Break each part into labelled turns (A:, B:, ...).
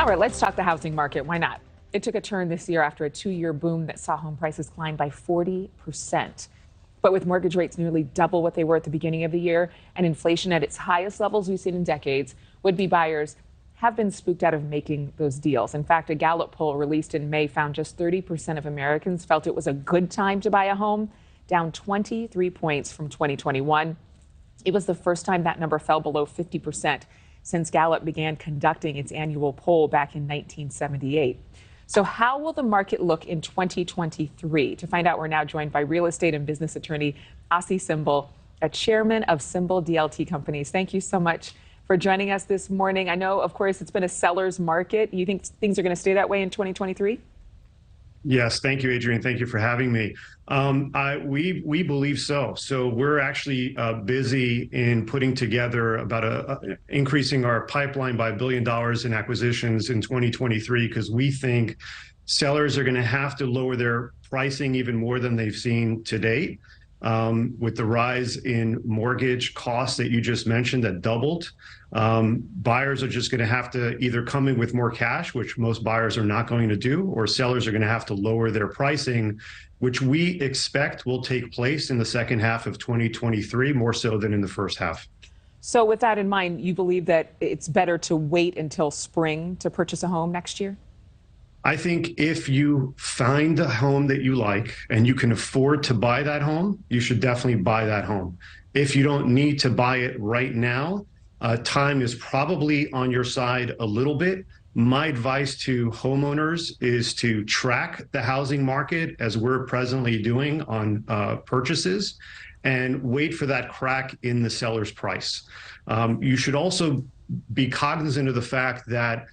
A: All right, let's talk the housing market. Why not? It took a turn this year after a 2-year boom that saw home prices climb by 40%. But with mortgage rates nearly double what they were at the beginning of the year and inflation at its highest levels we've seen in decades, would-be buyers have been spooked out of making those deals. In fact, a Gallup poll released in May found just 30% of Americans felt it was a good time to buy a home, down 23 points from 2021. It was the first time that number fell below 50% since Gallup began conducting its annual poll back in 1978. So how will the market look in 2023? To find out, we're now joined by real estate and business attorney Asi Cymbal, a chairman of Cymbal DLT Companies. Thank you so much for joining us this morning. I know, of course, it's been a seller's market. You think things are going to stay that way in 2023?
B: Yes, thank you, Adrienne. Thank you for having me. We believe so. So we're actually busy in putting together about increasing our pipeline by $1 billion in acquisitions in 2023, because we think sellers are going to have to lower their pricing even more than they've seen to date. With the rise in mortgage costs that you just mentioned that doubled, buyers are just going to have to either come in with more cash, which most buyers are not going to do, or sellers are going to have to lower their pricing, which we expect will take place in the second half of 2023, more so than in the first half.
A: So with that in mind, you believe that it's better to wait until spring to purchase a home next year?
B: I think if you find a home that you like and you can afford to buy that home, you should definitely buy that home. If you don't need to buy it right now, time is probably on your side a little bit. My advice to homeowners is to track the housing market as we're presently doing on purchases and wait for that crack in the seller's price. You should also be cognizant of the fact that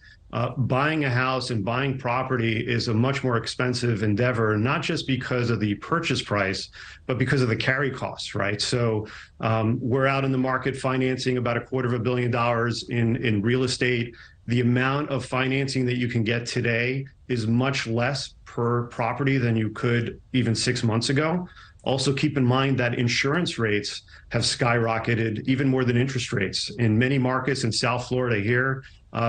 B: buying a house and buying property is a much more expensive endeavor, not just because of the purchase price, but because of the carry costs, right? So we're out in the market financing about $250 million in real estate. The amount of financing that you can get today is much less per property than you could even 6 months ago. Also, keep in mind that insurance rates have skyrocketed even more than interest rates. In many markets in South Florida here,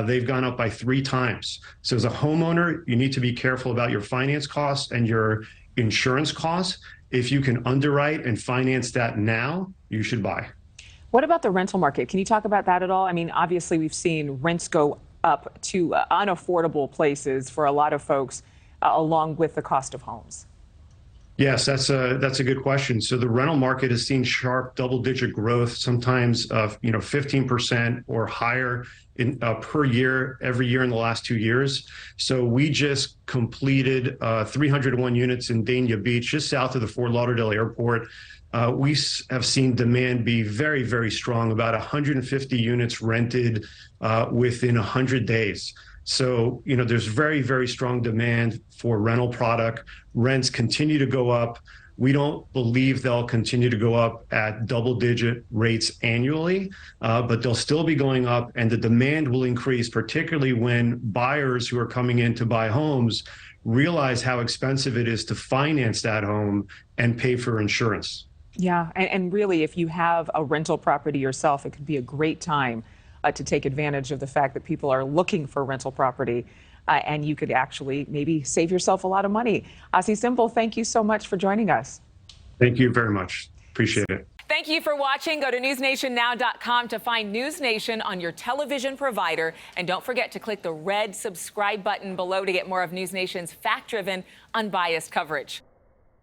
B: they've gone up by 3 times. So as a homeowner, you need to be careful about your finance costs and your insurance costs. If you can underwrite and finance that now, you should buy.
A: What about the rental market? Can you talk about that at all? I mean, obviously, we've seen rents go up to unaffordable places for a lot of folks, along with the cost of homes.
B: Yes, that's a good question. So the rental market has seen sharp double-digit growth, sometimes 15% or higher per year, every year in the last 2 years. So we just completed 301 units in Dania Beach, just south of the Fort Lauderdale airport. We have seen demand be very, very strong, about 150 units rented within 100 days. So, there's very, very strong demand for rental product. Rents continue to go up. We don't believe they'll continue to go up at double-digit rates annually, but they'll still be going up, and the demand will increase, particularly when buyers who are coming in to buy homes realize how expensive it is to finance that home and pay for insurance.
A: Yeah, and really, if you have a rental property yourself, it could be a great time to take advantage of the fact that people are looking for rental property, and you could actually maybe save yourself a lot of money. Asi Cymbal, thank you so much for joining us.
B: Thank you very much. Appreciate it.
C: Thank you for watching. Go to newsnationnow.com to find NewsNation on your television provider. And don't forget to click the red subscribe button below to get more of NewsNation's fact-driven, unbiased coverage.